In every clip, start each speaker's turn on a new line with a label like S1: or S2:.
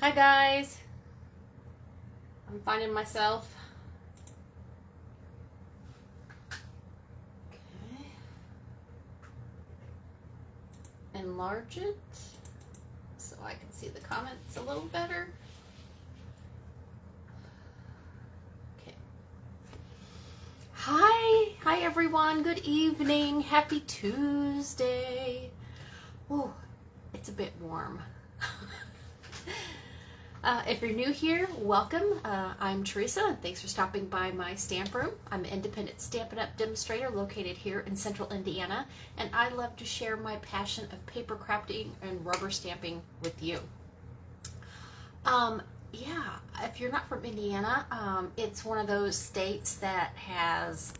S1: Hi guys, I'm finding myself. Okay. Enlarge it so I can see the comments a little better. Okay. Hi everyone, good evening, happy Tuesday. Oh, it's a bit warm. If you're new here, welcome. I'm Teresa, and thanks for stopping by my stamp room. I'm an independent Stampin' Up! Demonstrator located here in central Indiana, and I love to share my passion of paper crafting and rubber stamping with you. Yeah, if you're not from Indiana, it's one of those states that has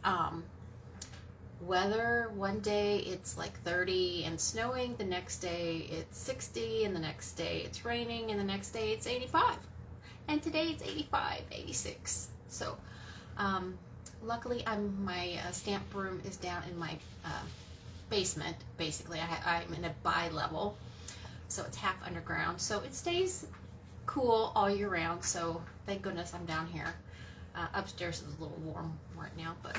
S1: weather. One day it's like 30 and snowing, the next day it's 60, and the next day it's raining, and the next day it's 85. And today it's 85, 86. So luckily my stamp room is down in my basement. Basically, I'm in a bi-level, so it's half underground. So it stays cool all year round, so thank goodness I'm down here. Upstairs is a little warm right now, but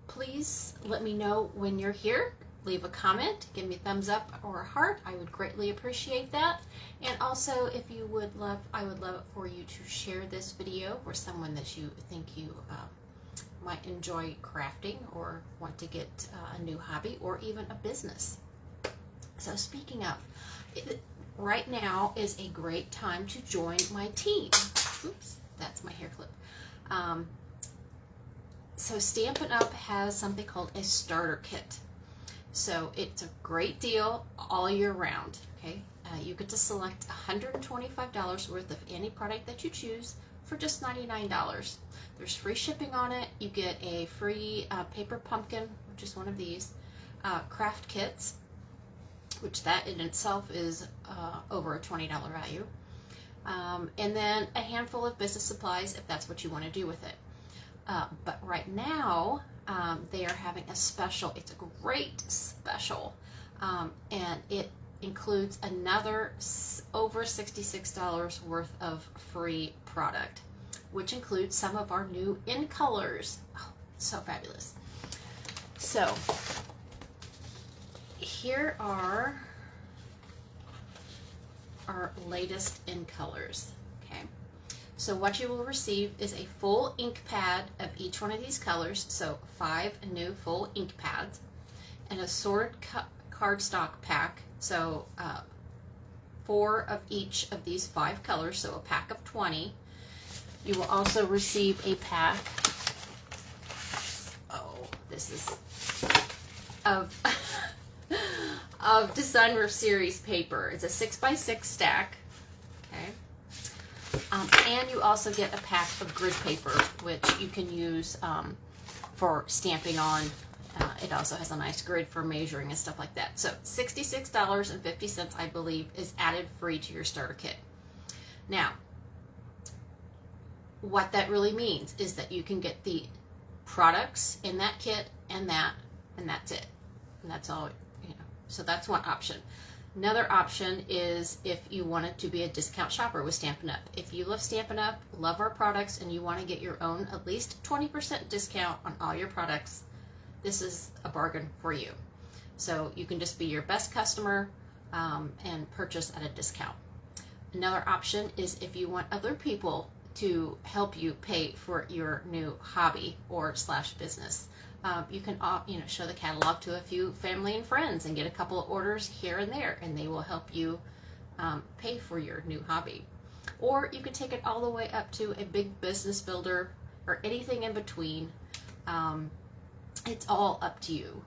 S1: please let me know when you're here. Leave a comment, give me a thumbs up or a heart. I would greatly appreciate that. And also, if you would love, I would love it for you to share this video with someone that you think you might enjoy crafting or want to get a new hobby or even a business. So speaking of, right now is a great time to join my team. Oops, that's my hair clip. So Stampin' Up! Has something called a starter kit. So it's a great deal all year round, okay? You get to select $125 worth of any product that you choose for just $99. There's free shipping on it. You get a free paper pumpkin, which is one of these, craft kits, which that in itself is over a $20 value. And then a handful of business supplies if that's what you want to do with it. But right now, they are having a special. It's a great special, and it includes another over $66 worth of free product, which includes some of our new in colors. Oh, so fabulous. So here are our latest in colors. So what you will receive is a full ink pad of each one of these colors, so 5 new full ink pads, and a sorted cardstock pack, so 4 of each of these 5 colors, so a pack of 20. You will also receive a pack, of Designer Series paper. It's a 6x6 stack, okay? And you also get a pack of grid paper, which you can use for stamping on. It also has a nice grid for measuring and stuff like that. So $66.50, I believe, is added free to your starter kit. Now, what that really means is that you can get the products in that kit and that's it. And that's all, So that's one option. Another option is if you wanted to be a discount shopper with Stampin' Up. If you love Stampin' Up, love our products, and you want to get your own at least 20% discount on all your products, this is a bargain for you. So you can just be your best customer and purchase at a discount. Another option is if you want other people to help you pay for your new hobby or / business. You can show the catalog to a few family and friends and get a couple of orders here and there, and they will help you pay for your new hobby. Or you can take it all the way up to a big business builder or anything in between. It's all up to you.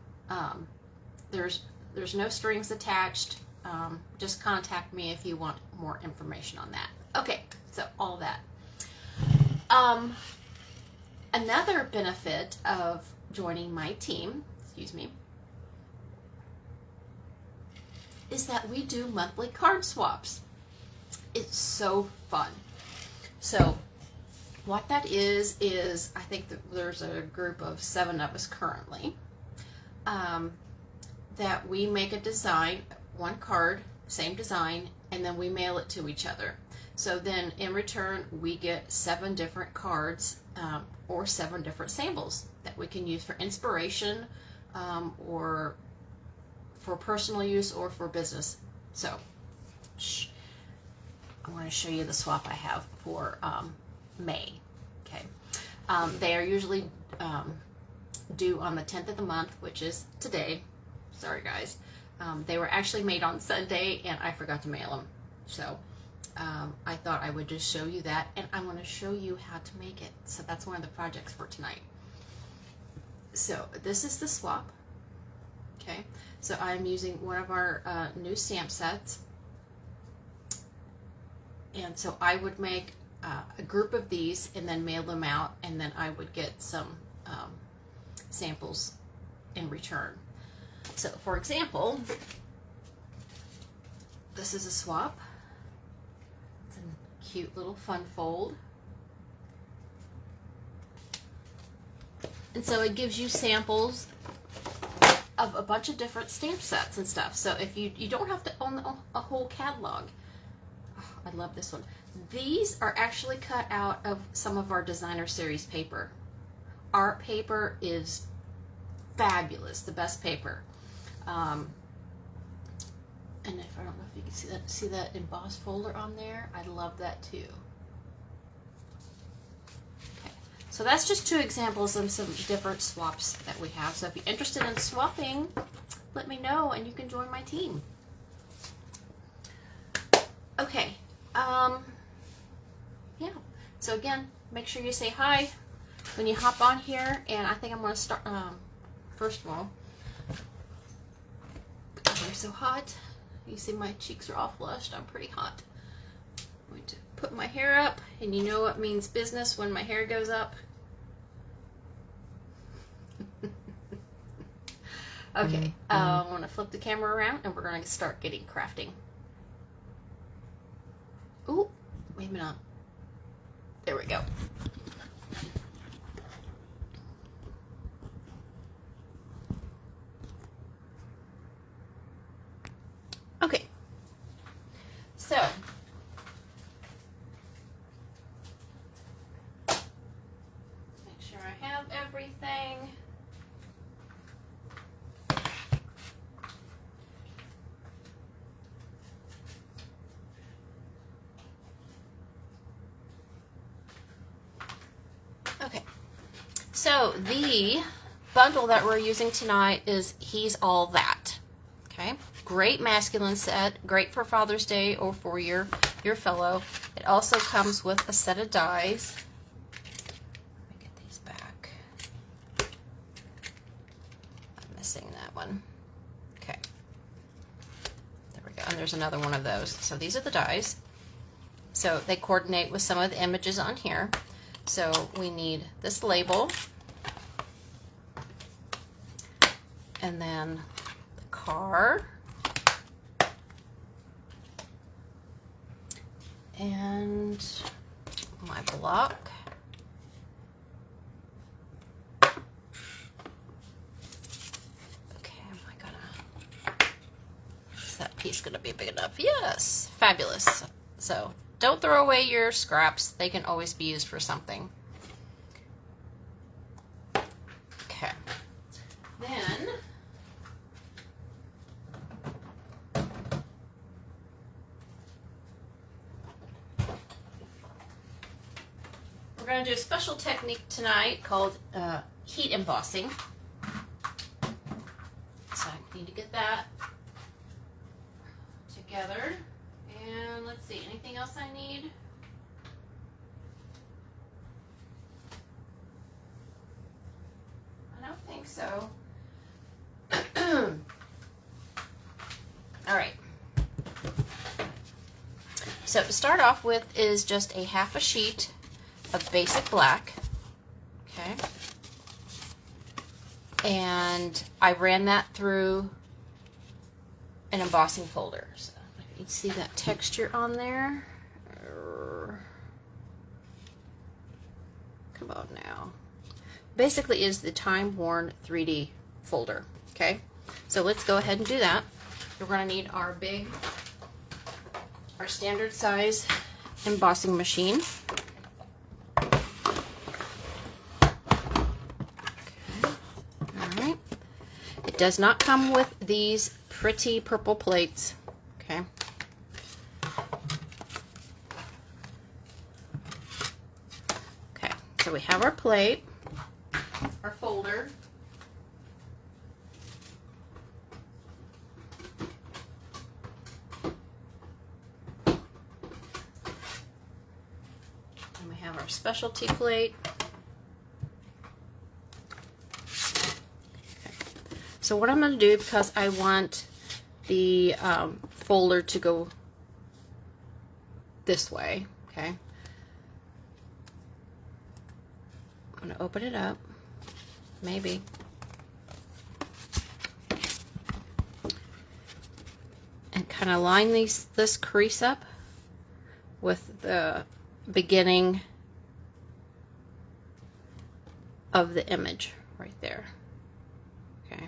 S1: There's no strings attached. Just contact me if you want more information on that. Okay, so all that. Another benefit of joining my team, is that we do monthly card swaps. It's so fun. So what that is I think that there's a group of 7 of us currently that we make a design, one card same design, and then we mail it to each other. So then in return, we get 7 different cards or 7 different samples that we can use for inspiration or for personal use or for business. So I want to show you the swap I have for May. Okay, they are usually due on the 10th of the month, which is today. Sorry guys. They were actually made on Sunday and I forgot to mail them. So I thought I would just show you that, and I want to show you how to make it. So that's one of the projects for tonight. So this is the swap. Okay, so I'm using one of our new stamp sets. And so I would make a group of these and then mail them out, and then I would get some samples in return. So for example, this is a swap. It's a cute little fun fold. And so it gives you samples of a bunch of different stamp sets and stuff. So if you don't have to own a whole catalog. Oh, I love this one. These are actually cut out of some of our designer series paper. Art paper is fabulous, the best paper. And if I don't know if you can see that embossed folder on there, I love that too. Okay, so that's just 2 examples of some different swaps that we have. So if you're interested in swapping, let me know and you can join my team. Okay, yeah. So again, make sure you say hi when you hop on here, and I think I'm going to start. First of all, because I'm so hot. You see my cheeks are all flushed. I'm pretty hot. I'm going to put my hair up, and you know what means business when my hair goes up. Okay, I'm going to flip the camera around, and we're going to start getting crafting. Ooh, wait a minute. There we go. Okay, so make sure I have everything. Okay, so the bundle that we're using tonight is He's All That. Okay, great masculine set, great for Father's Day or for your fellow. It also comes with a set of dies. Let me get these back. I'm missing that one. Okay, there we go. And there's another one of those. So these are the dies. So they coordinate with some of the images on here. So we need this label, and then the car, and my block, okay, am I gonna, is that piece gonna be big enough? Yes, fabulous. So don't throw away your scraps. They can always be used for something. Okay. Then we're going to do a special technique tonight called heat embossing. So I need to get that together. And let's see, anything else I need? I don't think so. All right. So to start off with is just a half a sheet of basic black. Okay. And I ran that through an embossing folder. So you can see that texture on there. Come on now. Basically is the time-worn 3D folder. Okay, so let's go ahead and do that. We're going to need our big our standard size embossing machine. Okay. All right. It does not come with these pretty purple plates. Okay. Okay, so we have our plate, our folder. And we have our specialty plate. Okay. So what I'm going to do, because I want the folder to go this way, okay, I'm going to open it up, maybe. And kind of line this crease up with the beginning of the image right there. Okay.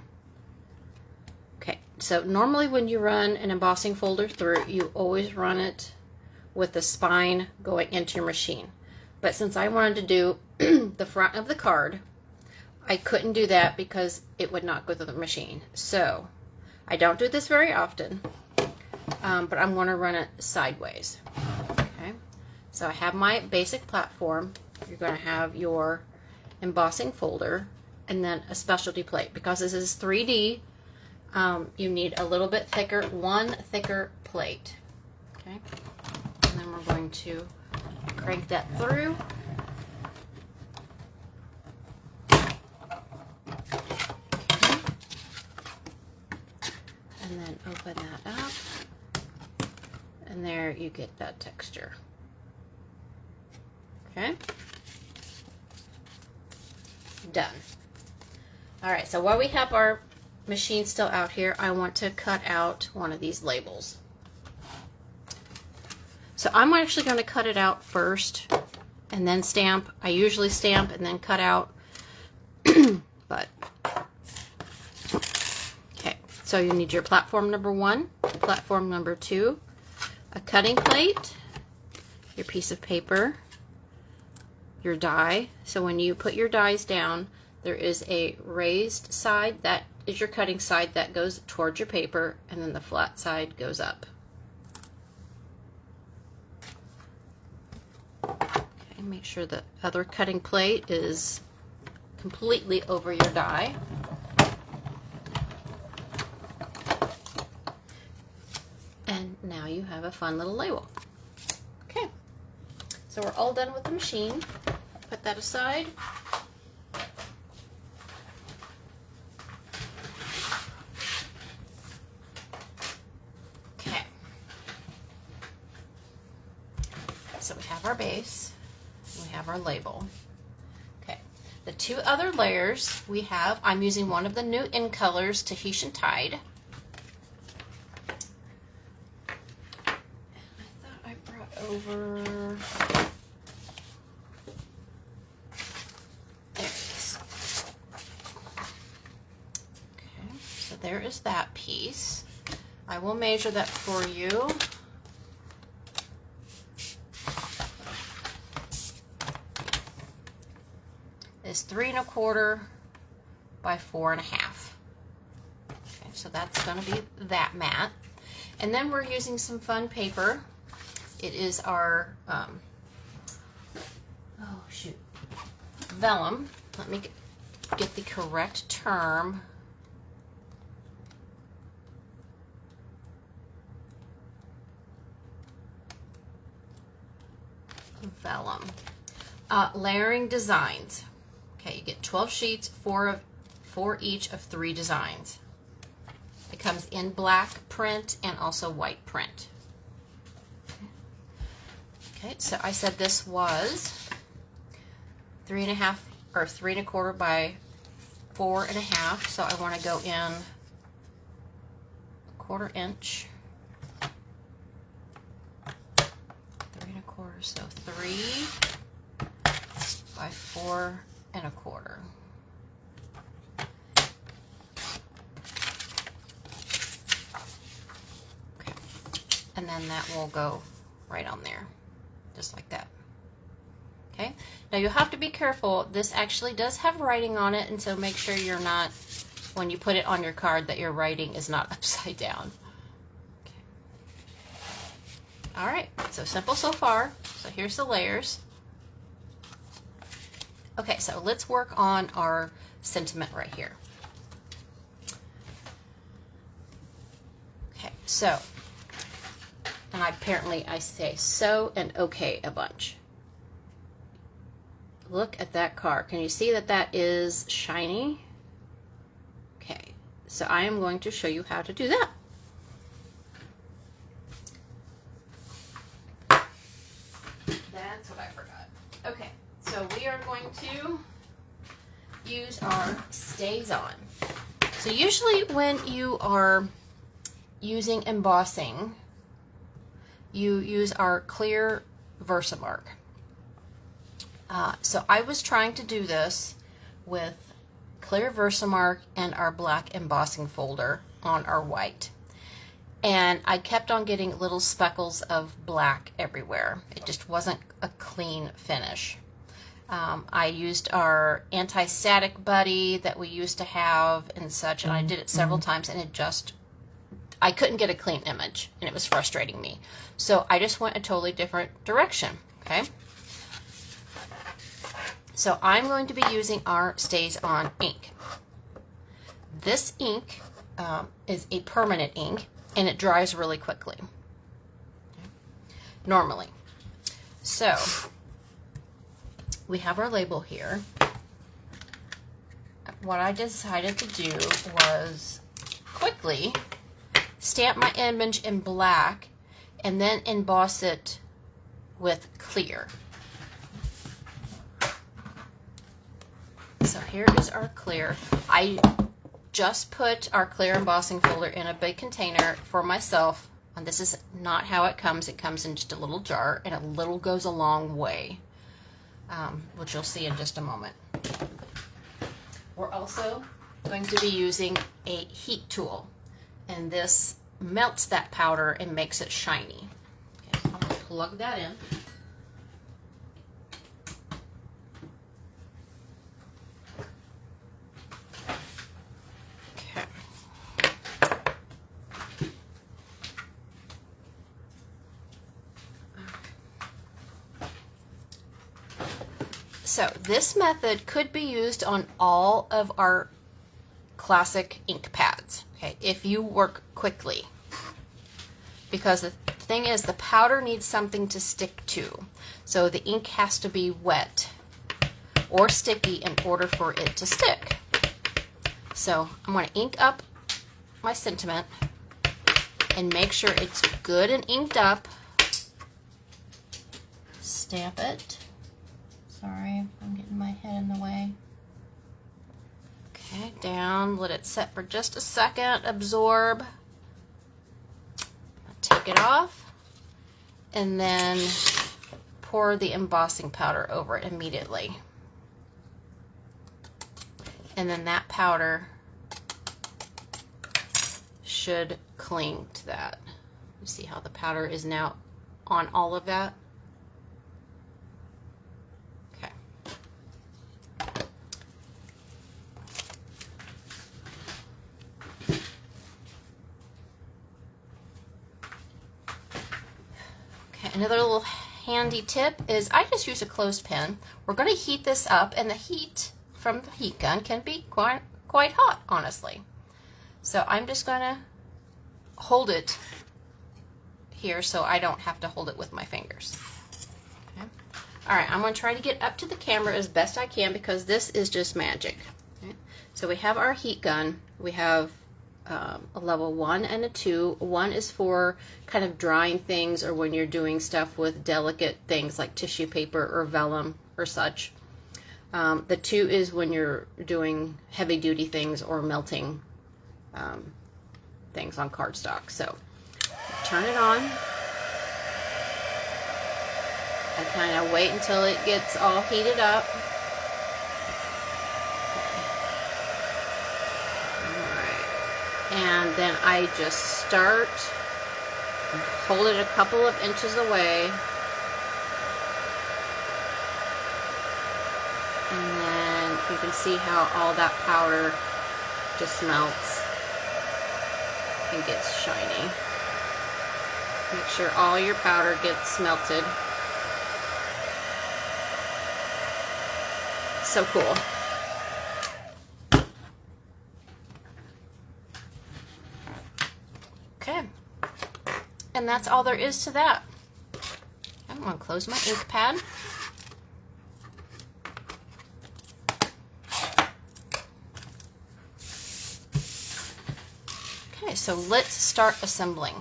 S1: Okay, so normally when you run an embossing folder through, you always run it with the spine going into your machine. But since I wanted to do the front of the card, I couldn't do that because it would not go through the machine. So I don't do this very often, but I'm going to run it sideways. Okay, so I have my basic platform. You're going to have your embossing folder and then a specialty plate. Because this is 3D, you need a little bit thicker, one thicker plate. Okay, and then we're going to crank that through. Okay. And then open that up. And there you get that texture. Okay. Done. All right, so while we have our machine still out here, I want to cut out one of these labels. So I'm actually going to cut it out first and then stamp. I usually stamp and then cut out, but okay. So you need your platform number 1, platform number 2, a cutting plate, your piece of paper, your die. So when you put your dies down, there is a raised side, that is your cutting side, that goes towards your paper, and then the flat side goes up. Okay, make sure the other cutting plate is completely over your die. And now you have a fun little label. Okay, so we're all done with the machine. Put that aside. Okay, so we have our base, we have our label. Okay, the two other layers we have, I'm using one of the new In Colors Tahitian Tide. Over, there it is. Okay, so there is that piece. I will measure that for you. It's 3 1/4 by 4 1/2. Okay, so that's going to be that mat. And then we're using some fun paper. It is our, Vellum. Let me get the correct term. Vellum. Layering designs. Okay, you get 12 sheets, 4 each of 3 designs. It comes in black print and also white print. Okay, so I said this was 3 1/2 or 3 1/4 by 4 1/2. So I want to go in 1/4 inch, 3 1/4. So 3 by 4 1/4. Okay, and then that will go right on there, just like that. Okay, now you have to be careful. This actually does have writing on it, and so make sure you're not, when you put it on your card, that your writing is not upside down. Okay. All right, so simple so far. So here's the layers. Okay, so let's work on our sentiment right here. Okay, so, and I say so and okay a bunch. Look at that card. Can you see that that is shiny? Okay, so I am going to show you how to do that. That's what I forgot. Okay, so we are going to use our Stays On. So usually when you are using embossing, you use our clear Versamark. So I was trying to do this with clear Versamark and our black embossing folder on our white. And I kept on getting little speckles of black everywhere. It just wasn't a clean finish. I used our anti-static buddy that we used to have and such, and I did it several times, and I couldn't get a clean image, and it was frustrating me. So I just went a totally different direction, okay? So I'm going to be using our Stays On ink. This ink is a permanent ink, and it dries really quickly, normally. So we have our label here. What I decided to do was quickly stamp my image in black and then emboss it with clear. So here is our clear. I just put our clear embossing folder in a big container for myself, and this is not how it comes. It comes in just a little jar, and a little goes a long way, which you'll see in just a moment. We're also going to be using a heat tool, and this melts that powder and makes it shiny. Okay, so I'm going to plug that in. So this method could be used on all of our classic ink pads, okay, if you work quickly. Because the thing is, the powder needs something to stick to. So the ink has to be wet or sticky in order for it to stick. So I'm going to ink up my sentiment and make sure it's good and inked up. Stamp it. Sorry, I'm getting my head in the way. Okay, down, let it set for just a second, absorb. Take it off, and then pour the embossing powder over it immediately. And then that powder should cling to that. You see how the powder is now on all of that? Another little handy tip is I just use a clothespin. We're going to heat this up, and the heat from the heat gun can be quite hot, honestly. So I'm just going to hold it here so I don't have to hold it with my fingers. Okay. All right, I'm going to try to get up to the camera as best I can because this is just magic. Okay. So we have our heat gun. We have a level 1 and a 2. 1 is for kind of drying things or when you're doing stuff with delicate things like tissue paper or vellum or such. The 2 is when you're doing heavy duty things or melting things on cardstock. So turn it on. I kind of wait until it gets all heated up. And then I just start Hold it a couple of inches away. And then you can see how all that powder just melts and gets shiny. Make sure all your powder gets melted. So cool. Okay. And that's all there is to that. I'm going to close my ink pad. Okay, so let's start assembling.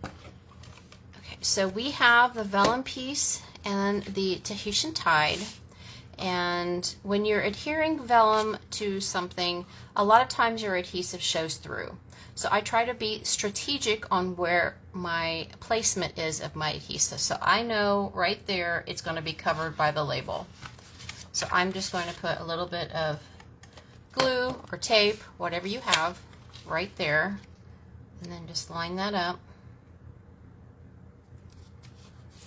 S1: Okay, so we have the vellum piece and the Tahitian tide. And when you're adhering vellum to something, a lot of times your adhesive shows through. So I try to be strategic on where my placement is of my adhesive. So I know right there it's going to be covered by the label. So I'm just going to put a little bit of glue or tape, whatever you have, right there. And then just line that up.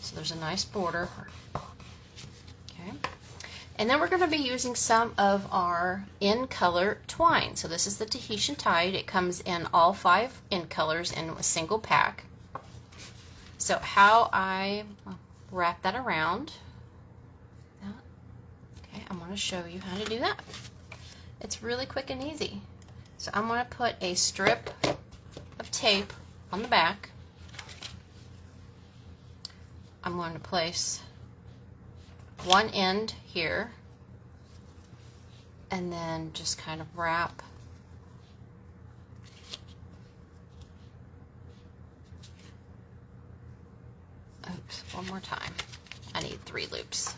S1: So there's a nice border. Okay. And then we're going to be using some of our in color twine. So this is the Tahitian tide. It comes in all 5 in colors in a single pack. So how I wrap that around, okay, I'm going to show you how to do that. It's really quick and easy. So I'm going to put a strip of tape on the back. I'm going to place one end here and then just kind of wrap one more time. I need 3 loops.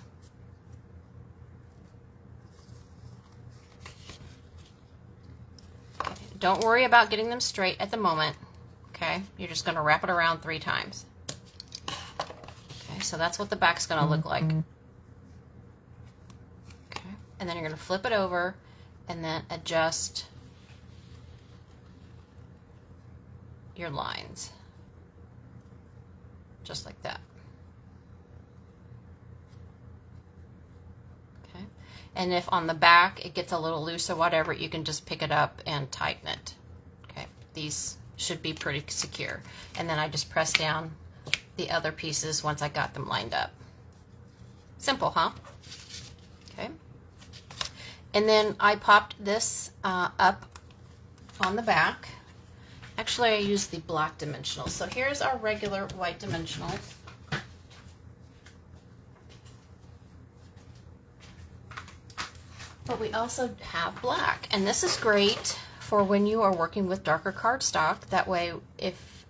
S1: Okay. Don't worry about getting them straight at the moment. Okay, you're just going to wrap it around 3 times. Okay, so that's what the back's going to look like. Okay, and then you're going to flip it over and then adjust your lines. Just like that. Okay, and if on the back it gets a little loose or whatever, you can just pick it up and tighten it. Okay, these should be pretty secure. And then I just press down the other pieces once I got them lined up. Simple, huh? Okay. And then I popped this up on the back. Actually, I used the black dimensionals. So here's our regular white dimensionals. But we also have black. And this is great for when you are working with darker cardstock. That way, if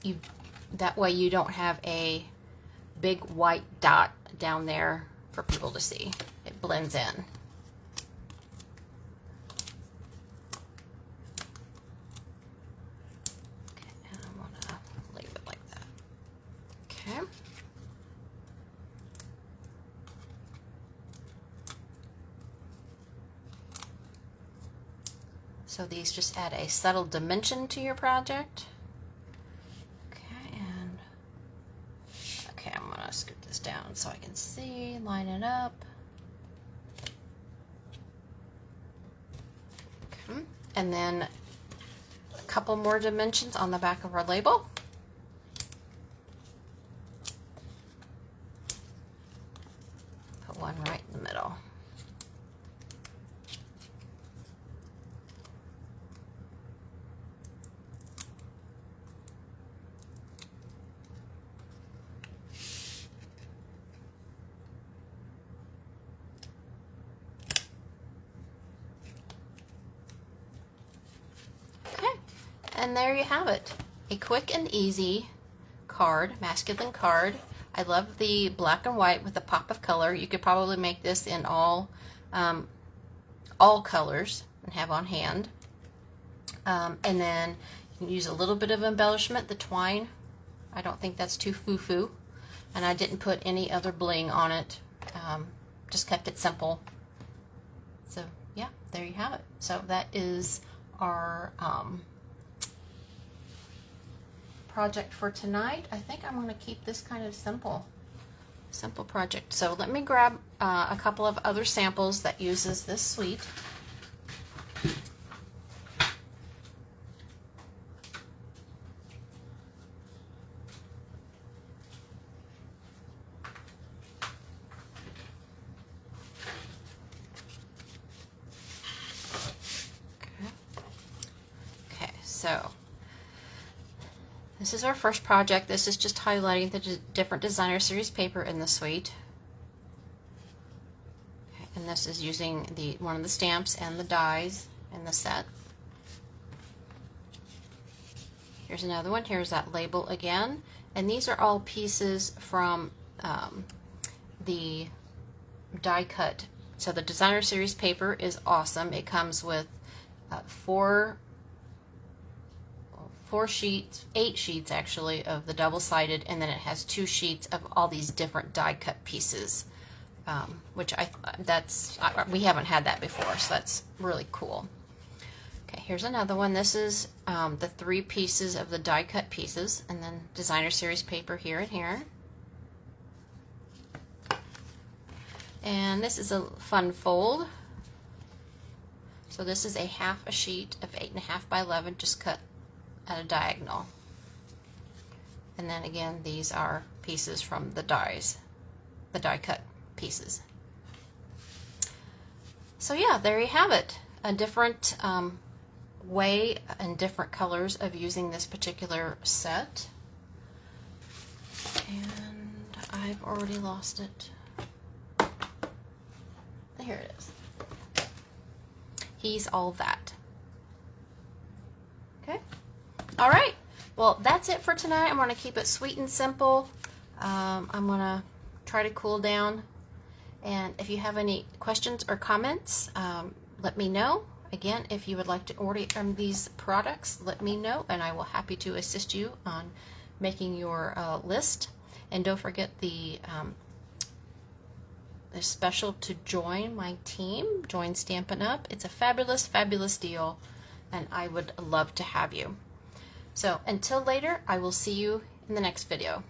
S1: you don't have a big white dot down there for people to see. It blends in. Okay. So these just add a subtle dimension to your project. Okay, and okay, I'm gonna scoot this down so I can see, line it up. Okay. And then a couple more dimensions on the back of our label. One right in the middle. Okay, and there you have it. A quick and easy card, masculine card. I love the black and white with a pop of color. You could probably make this in all colors and have on hand. And then you can use a little bit of embellishment, the twine. I don't think that's too foo-foo. And I didn't put any other bling on it. Just kept it simple. So yeah, there you have it. So that is our project for tonight. I think I'm going to keep this kind of simple project. So let me grab a couple of other samples that uses this suite. Okay, so this is our first project. This is just highlighting the different designer series paper in the suite. Okay, and this is using one of the stamps and the dies in the set. Here's another one. Here's that label again. And these are all pieces from the die cut. So the designer series paper is awesome. It comes with 8 sheets actually of the double-sided, and then it has 2 sheets of all these different die cut pieces, which we haven't had that before, so that's really cool. Okay, here's another one. This is the 3 pieces of the die cut pieces, and then designer series paper here and here. And this is a fun fold. So this is half a sheet of 8.5 by 11, just cut at a diagonal. And then again, these are pieces from the dies, the die cut pieces. So yeah, there you have it. A different way and different colors of using this particular set. And I've already lost it. Here it is. He's all that. Okay. All right. Well, that's it for tonight. I'm going to keep it sweet and simple. I'm going to try to cool down. And if you have any questions or comments, let me know. Again, if you would like to order these products, let me know, and I will happy to assist you on making your list. And don't forget the special to join my team, join Stampin' Up. It's a fabulous, fabulous deal, and I would love to have you. So until later, I will see you in the next video.